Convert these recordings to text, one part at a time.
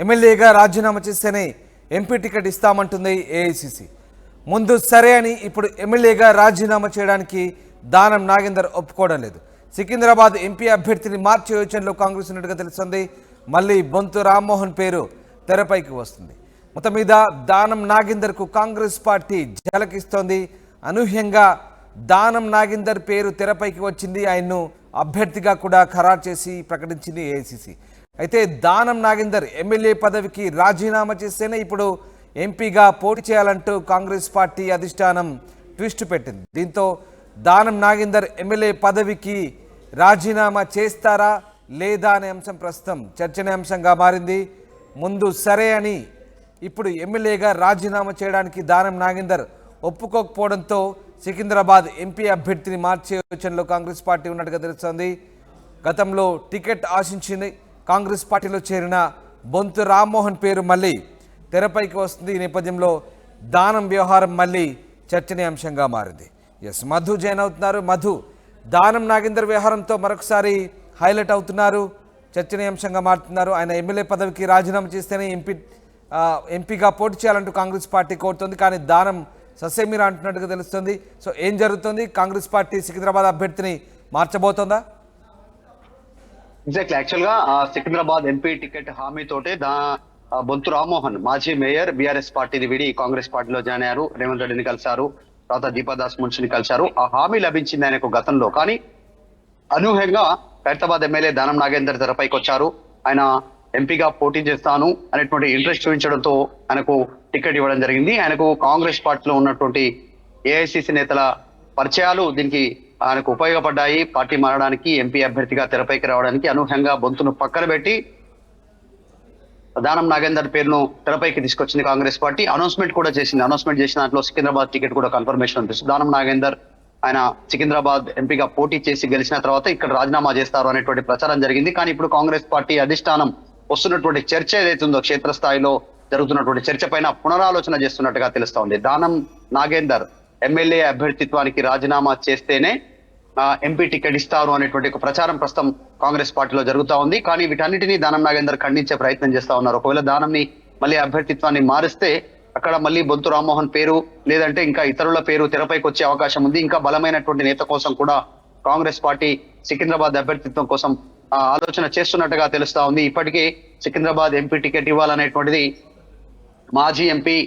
ఎమ్మెల్యేగా రాజీనామా చేస్తేనే ఎంపీ టికెట్ ఇస్తామంటుంది ఏఐసిసి. ముందు సరే అని ఇప్పుడు ఎమ్మెల్యేగా రాజీనామా చేయడానికి దానం నాగేందర్ ఒప్పుకోవడం లేదు. సికింద్రాబాద్ ఎంపీ అభ్యర్థిని మార్చే యోచనలో కాంగ్రెస్ ఉన్నట్టుగా తెలుస్తుంది. మళ్ళీ బొంతు రామ్మోహన్ పేరు తెరపైకి వస్తుంది. మొత్తం మీద దానం నాగేందర్కు కాంగ్రెస్ పార్టీ ఝలకిస్తోంది. అనూహ్యంగా దానం నాగేందర్ పేరు తెరపైకి వచ్చింది. ఆయన్ను అభ్యర్థిగా కూడా ఖరారు చేసి ప్రకటించింది ఏఐసిసి. అయితే దానం నాగేందర్ ఎమ్మెల్యే పదవికి రాజీనామా చేస్తేనే ఇప్పుడు ఎంపీగా పోటీ చేయాలంటూ కాంగ్రెస్ పార్టీ అధిష్టానం ట్విస్ట్ పెట్టింది. దీంతో దానం నాగేందర్ ఎమ్మెల్యే పదవికి రాజీనామా చేస్తారా లేదా అనే అంశం ప్రస్తుతం చర్చనీయాంశంగా మారింది. ముందు సరే అని ఇప్పుడు ఎమ్మెల్యేగా రాజీనామా చేయడానికి దానం నాగేందర్ ఒప్పుకోకపోవడంతో సికింద్రాబాద్ ఎంపీ అభ్యర్థిని మార్చే యోచనలో కాంగ్రెస్ పార్టీ ఉన్నట్టుగా తెలుస్తోంది. గతంలో టికెట్ ఆశించింది కాంగ్రెస్ పార్టీలో చేరిన బొంతు రామ్మోహన్ పేరు మళ్ళీ తెరపైకి వస్తుంది. ఈ నేపథ్యంలో దానం వ్యవహారం మళ్ళీ చర్చనీయాంశంగా మారింది. మధు జాయిన్ అవుతున్నారు. మధు, దానం నాగేందర్ వ్యవహారంతో మరొకసారి హైలైట్ అవుతున్నారు, చర్చనీయాంశంగా మారుతున్నారు. ఆయన ఎమ్మెల్యే పదవికి రాజీనామా చేస్తేనే ఎంపీగా పోటీ చేయాలంటూ కాంగ్రెస్ పార్టీ కోరుతుంది. కానీ దానం ససేమిరా అంటున్నట్టుగా తెలుస్తుంది. సో ఏం జరుగుతుంది? కాంగ్రెస్ పార్టీ సికింద్రాబాద్ అభ్యర్థిని మార్చబోతోందా? ఎగ్జాక్ట్లీ. యాక్చువల్ గా సికింద్రాబాద్ ఎంపీ టికెట్ హామీతోటే బొంతు రామ్మోహన్ మాజీ మేయర్ బీఆర్ఎస్ పార్టీని విడి కాంగ్రెస్ పార్టీలో జాయిన్ అయ్యారు. రేవంత్ రెడ్డిని కలిశారు, తర్వాత దీపాదాస్ మున్షిని కలిశారు. ఆ హామీ లభించింది ఆయనకు గతంలో. కానీ అనూహ్యంగా ఖైరతాబాద్ ఎమ్మెల్యే దానం నాగేందర్ తెరపైకి వచ్చారు. ఆయన ఎంపీగా పోటీ చేస్తాను అనేటువంటి ఇంట్రెస్ట్ చూపించడంతో ఆయనకు టికెట్ ఇవ్వడం జరిగింది. ఆయనకు కాంగ్రెస్ పార్టీలో ఉన్నటువంటి ఏఐసిసి నేతల పరిచయాలు దీనికి ఆయనకు ఉపయోగపడ్డాయి. పార్టీ మారడానికి, ఎంపీ అభ్యర్థిగా తెరపైకి రావడానికి. అనూహ్యంగా బొంతును పక్కన పెట్టి దానం నాగేందర్ పేరును తెరపైకి తీసుకొచ్చింది కాంగ్రెస్ పార్టీ. అనౌన్స్మెంట్ కూడా చేసింది. అనౌన్స్మెంట్ చేసిన దాంట్లో సికింద్రాబాద్ టికెట్ కూడా కన్ఫర్మేషన్ అనిపిస్తుంది. దానం నాగేందర్ ఆయన సికింద్రాబాద్ ఎంపీగా పోటీ చేసి గెలిచిన తర్వాత ఇక్కడ రాజీనామా చేస్తారు అనేటువంటి ప్రచారం జరిగింది. కానీ ఇప్పుడు కాంగ్రెస్ పార్టీ అధిష్టానం వస్తున్నటువంటి చర్చ ఏదైతుందో, క్షేత్రస్థాయిలో జరుగుతున్నటువంటి చర్చ పైన పునరాలోచన చేస్తున్నట్టుగా తెలుస్తోంది. దానం నాగేందర్ ఎమ్మెల్యే అభ్యర్థిత్వానికి రాజీనామా చేస్తేనే ఎంపీ టికెట్ ఇస్తారు అనేటువంటి ఒక ప్రచారం ప్రస్తుతం కాంగ్రెస్ పార్టీలో జరుగుతూ ఉంది. కానీ వీటన్నిటినీ దానం నాగేందర్ ఖండించే ప్రయత్నం చేస్తా ఉన్నారు. ఒకవేళ దానంని మళ్ళీ అభ్యర్థిత్వాన్ని మారిస్తే అక్కడ మళ్ళీ బొంతు రామ్మోహన్ పేరు లేదంటే ఇంకా ఇతరుల పేరు తెరపైకి వచ్చే అవకాశం ఉంది. ఇంకా బలమైనటువంటి నేత కోసం కూడా కాంగ్రెస్ పార్టీ సికింద్రాబాద్ అభ్యర్థిత్వం కోసం ఆలోచన చేస్తున్నట్టుగా తెలుస్తా ఉంది. ఇప్పటికే సికింద్రాబాద్ ఎంపీ టికెట్ ఇవ్వాలనేటువంటిది మాజీ ఎంపీ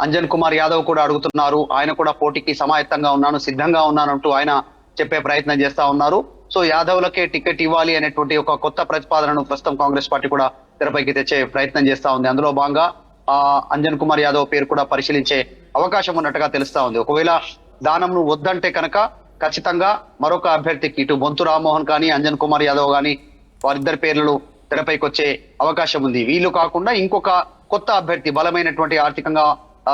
అంజన్ కుమార్ యాదవ్ కూడా అడుగుతున్నారు. ఆయన కూడా పోటీకి సమాయత్తంగా ఉన్నాను, సిద్ధంగా ఉన్నాను అంటూ ఆయన చెప్పే ప్రయత్నం చేస్తా ఉన్నారు. సో యాదవ్లకే టికెట్ ఇవ్వాలి అనేటువంటి ఒక కొత్త ప్రతిపాదనను ప్రస్తుతం కాంగ్రెస్ పార్టీ కూడా తెరపైకి తెచ్చే ప్రయత్నం చేస్తా ఉంది. అందులో భాగంగా అంజన్ కుమార్ యాదవ్ పేరు కూడా పరిశీలించే అవకాశం ఉన్నట్టుగా తెలుస్తా ఉంది. ఒకవేళ దానంను వద్దంటే కనుక ఖచ్చితంగా మరొక అభ్యర్థికి ఇటు బొంతు రామ్మోహన్ కానీ అంజన్ కుమార్ యాదవ్ కానీ వారిద్దరి పేర్లు తెరపైకి వచ్చే అవకాశం ఉంది. వీళ్ళు కాకుండా ఇంకొక కొత్త అభ్యర్థి, బలమైనటువంటి ఆర్థికంగా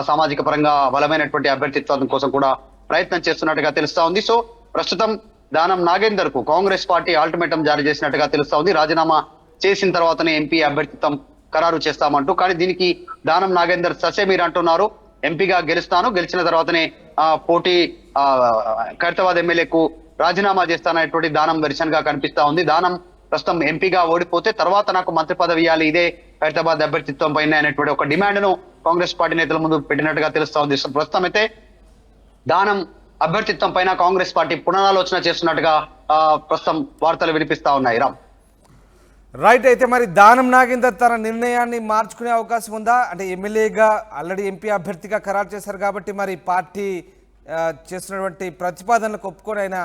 సామాజిక పరంగా బలమైనటువంటి అభ్యర్థిత్వం కోసం కూడా ప్రయత్నం చేస్తున్నట్టుగా తెలుస్తా ఉంది. సో ప్రస్తుతం దానం నాగేందర్ కు కాంగ్రెస్ పార్టీ అల్టిమేటం జారీ చేసినట్టుగా తెలుస్తా ఉంది. రాజీనామా చేసిన తర్వాతనే ఎంపీ అభ్యర్థిత్వం ఖరారు చేస్తామంటూ. కానీ దీనికి దానం నాగేందర్ ససేమీర్ అంటున్నారు, ఎంపీగా గెలుస్తాను, గెలిచిన తర్వాతనే పోటీ ఖైరతాబాద్ ఎమ్మెల్యేకు రాజీనామా చేస్తాననేటువంటి దానం వెర్షన్ గా కనిపిస్తా ఉంది. దానం ప్రస్తుతం ఎంపీగా ఓడిపోతే తర్వాత నాకు మంత్రి పదవి ఇవ్వాలి, ఇదే ఖైరతాబాద్ అభ్యర్థిత్వం పైన అనేటువంటి ఒక డిమాండ్ ను కాంగ్రెస్ పార్టీ నేతల ముందు పెట్టినట్టుగా తెలుస్తా ఉంది. ప్రస్తుతం అయితే దానం అభ్యర్థిత్వం పైన కాంగ్రెస్ పార్టీ పునరాలోచన చేస్తున్నట్టుగా ప్రస్తుతం వార్తలు వినిపిస్తా ఉన్నాయి. రామ్, రైట్. అయితే మరి దానం నాగేందర్ తన నిర్ణయాన్ని మార్చుకునే అవకాశం ఉందా? అంటే ఎమ్మెల్యేగా ఆల్రెడీ ఎంపీ అభ్యర్థిగా ఖరారు చేశారు కాబట్టి మరి పార్టీ చేస్తున్నటువంటి ప్రతిపాదనలకు ఒప్పుకొని ఆయన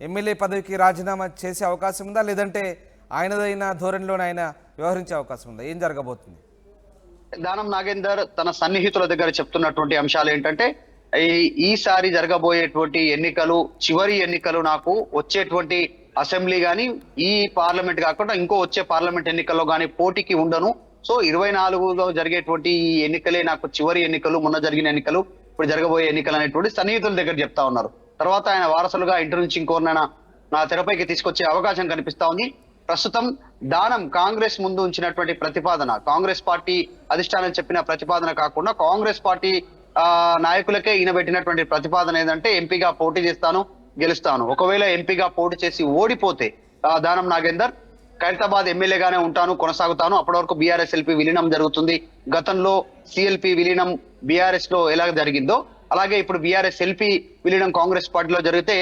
ఎమ్మెల్యే పదవికి రాజీనామా చేసే అవకాశం ఉందా? లేదంటే ఆయనదైన ధోరణిలోనే ఆయన వ్యవహరించే అవకాశం ఉందా? ఏం జరగబోతుంది? దానం నాగేందర్ తన సన్నిహితుల దగ్గర చెప్తున్నటువంటి అంశాలు ఏంటంటే, ఈసారి జరగబోయేటువంటి ఎన్నికలు చివరి ఎన్నికలు, నాకు వచ్చేటువంటి అసెంబ్లీ గాని ఈ పార్లమెంట్ కాకుండా ఇంకో వచ్చే పార్లమెంట్ ఎన్నికల్లో గానీ పోటీకి ఉండను. సో 24లో జరిగేటువంటి ఈ ఎన్నికలే నాకు చివరి ఎన్నికలు, మొన్న జరిగిన ఎన్నికలు, ఇప్పుడు జరగబోయే ఎన్నికలు అనేటువంటి సన్నిహితుల దగ్గర చెప్తా ఉన్నారు. తర్వాత ఆయన వారసులుగా ఇంటి నుంచి ఇంకోరినైనా నా తెరపైకి తీసుకొచ్చే అవకాశం కనిపిస్తా ఉంది. ప్రస్తుతం దానం కాంగ్రెస్ ముందు ఉంచినటువంటి ప్రతిపాదన, కాంగ్రెస్ పార్టీ అధిష్టానం చెప్పిన ప్రతిపాదన కాకుండా కాంగ్రెస్ పార్టీ నాయకులకే ఈయన పెట్టినటువంటి ప్రతిపాదన ఏదంటే ఎంపీగా పోటీ చేస్తాను, గెలుస్తాను. ఒకవేళ ఎంపీగా పోటీ చేసి ఓడిపోతే దానం నాగేందర్ ఖైరతాబాద్ ఎమ్మెల్యేగానే ఉంటాను, కొనసాగుతాను, అప్పటి వరకు బీఆర్ఎస్ ఎల్పీ విలీనం జరుగుతుంది. గతంలో సిఎల్పి విలీనం బీఆర్ఎస్ లో ఎలా జరిగిందో అలాగే ఇప్పుడు బీఆర్ఎస్ ఎల్పీ విలీనం కాంగ్రెస్ పార్టీలో జరిగితే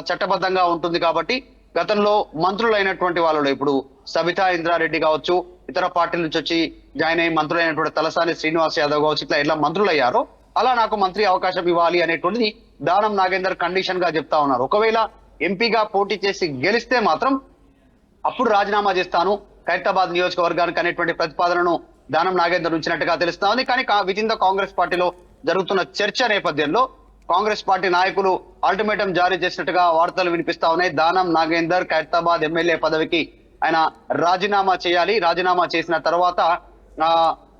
చట్టబద్ధంగా ఉంటుంది. కాబట్టి గతంలో మంత్రులు అయినటువంటి వాళ్ళలో ఇప్పుడు సబితా ఇంద్రారెడ్డి కావచ్చు, ఇతర పార్టీల నుంచి వచ్చి జాయిన్ అయ్యి మంత్రులైనటువంటి తలసాని శ్రీనివాస్ యాదవ్ కావచ్చు, ఇట్లా ఎలా మంత్రులు అయ్యారో అలా నాకు మంత్రి అవకాశం ఇవ్వాలి అనేటువంటిది దానం నాగేందర్ కండిషన్ గా చెప్తా ఉన్నారు. ఒకవేళ ఎంపీగా పోటీ చేసి గెలిస్తే మాత్రం అప్పుడు రాజీనామా చేస్తాను ఖైరతాబాద్ నియోజకవర్గానికి అనేటువంటి ప్రతిపాదనను దానం నాగేందర్ ఉంచినట్టుగా తెలుస్తా ఉంది. కానీ విత్ ఇన్ ద కాంగ్రెస్ పార్టీలో జరుగుతున్న చర్చ నేపథ్యంలో కాంగ్రెస్ పార్టీ నాయకులు అల్టిమేటం జారీ చేసినట్టుగా వార్తలు వినిపిస్తా ఉన్నాయి. దానం నాగేందర్ ఖైరతాబాద్ ఎమ్మెల్యే పదవికి ఆయన రాజీనామా చేయాలి, రాజీనామా చేసిన తర్వాత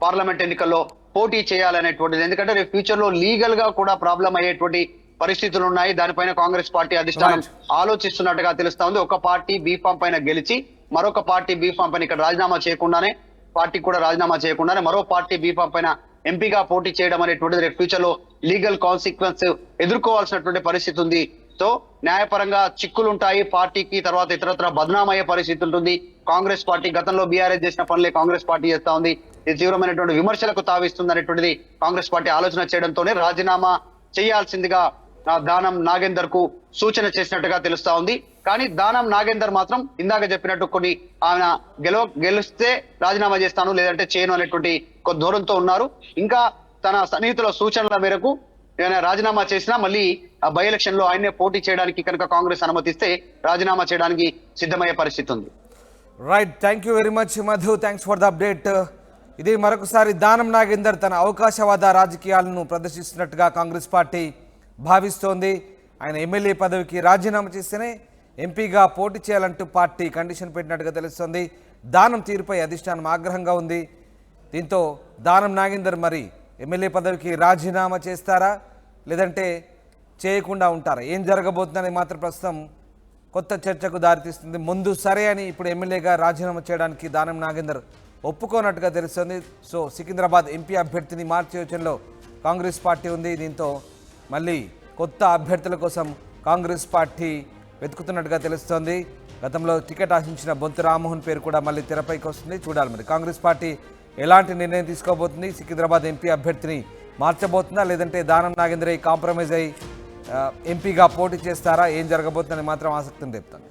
పార్లమెంట్ ఎన్నికల్లో పోటీ చేయాలనేటువంటిది. ఎందుకంటే రేపు ఫ్యూచర్ లో లీగల్ గా కూడా ప్రాబ్లం అయ్యేటువంటి పరిస్థితులు ఉన్నాయి. దానిపైన కాంగ్రెస్ పార్టీ అధిష్టానం ఆలోచిస్తున్నట్టుగా తెలుస్తా ఉంది. ఒక పార్టీ బీఫామ్ పైన గెలిచి మరొక పార్టీ బీఫామ్ పైన ఇక్కడ రాజీనామా చేయకుండానే, పార్టీ కూడా రాజీనామా చేయకుండానే మరో పార్టీ బీఫామ్ పైన ఎంపీగా పోటీ చేయడం అనేటువంటిది రేపు ఫ్యూచర్ లో లీగల్ కాన్సిక్వెన్స్ ఎదుర్కోవాల్సినటువంటి పరిస్థితి ఉంది. సో న్యాయపరంగా చిక్కులుంటాయి పార్టీకి, తర్వాత ఇతరత్ర బదనామయ్యే పరిస్థితి ఉంటుంది. కాంగ్రెస్ పార్టీ గతంలో బీఆర్ఎస్ చేసిన పనులే కాంగ్రెస్ పార్టీ చేస్తా ఉంది. ఇది తీవ్రమైనటువంటి విమర్శలకు తావిస్తుంది అనేటువంటిది కాంగ్రెస్ పార్టీ ఆలోచన చేయడంతోనే రాజీనామా చేయాల్సిందిగా దానం నాగేందర్ కు సూచన చేసినట్టుగా తెలుస్తా ఉంది. కానీ దానం నాగేందర్ మాత్రం ఇందాక చెప్పినట్టు కొన్ని ఆయన గెలిస్తే రాజీనామా చేస్తాను లేదంటే చేయను అనేటువంటి ఒక ధోరణితో ఉన్నారు. ఇంకా తన సన్నిహితుల సూచనల మేరకు ఆయన రాజీనామా చేసినా మళ్ళీ బై ఎలక్షన్ లో ఆయనే పోటీ చేయడానికి కనుక కాంగ్రెస్ అనుమతిస్తే రాజీనామా చేయడానికి సిద్ధమయ్యే పరిస్థితి ఉంది. Right, thank you very much Madhu, thanks for the update. ఇది మరొకసారి దానం నాగేందర్ తన అవకాశవాద రాజకీయాలను ప్రదర్శిస్తున్నట్టుగా కాంగ్రెస్ పార్టీ భావిస్తోంది. ఆయన ఎమ్మెల్యే పదవికి రాజీనామా చేస్తేనే ఎంపీగా పోటీ చేయాలంటూ పార్టీ కండిషన్ పెట్టినట్టుగా తెలుస్తోంది. దానం తీరుపై అధిష్టానం ఆగ్రహంగా ఉంది. దీంతో దానం నాగేందర్ మరి ఎమ్మెల్యే పదవికి రాజీనామా చేస్తారా లేదంటే చేయకుండా ఉంటారా, ఏం జరగబోతుందని మాత్రం ప్రస్తుతం కొత్త చర్చకు దారితీస్తుంది. ముందు సరే అని ఇప్పుడు ఎమ్మెల్యేగా రాజీనామా చేయడానికి దానం నాగేందర్ ఒప్పుకోనట్టుగా తెలుస్తుంది. సో సికింద్రాబాద్ ఎంపీ అభ్యర్థిని మార్చే యోచనలో కాంగ్రెస్ పార్టీ ఉంది. దీంతో మళ్ళీ కొత్త అభ్యర్థుల కోసం కాంగ్రెస్ పార్టీ వెతుకుతున్నట్టుగా తెలుస్తోంది. గతంలో టికెట్ ఆశించిన బొంతు రామ్మోహన్ పేరు కూడా మళ్ళీ తెరపైకి వస్తుంది. చూడాలి మరి కాంగ్రెస్ పార్టీ ఎలాంటి నిర్ణయం తీసుకోబోతుంది. సికింద్రాబాద్ ఎంపీ అభ్యర్థిని మార్చబోతుందా లేదంటే దానం నాగేంద్ర కాంప్రమైజ్ అయ్యి ఎంపీగా పోటీ చేస్తారా, ఏం జరగబోతుందని మాత్రం ఆసక్తిని రేపుతుంది.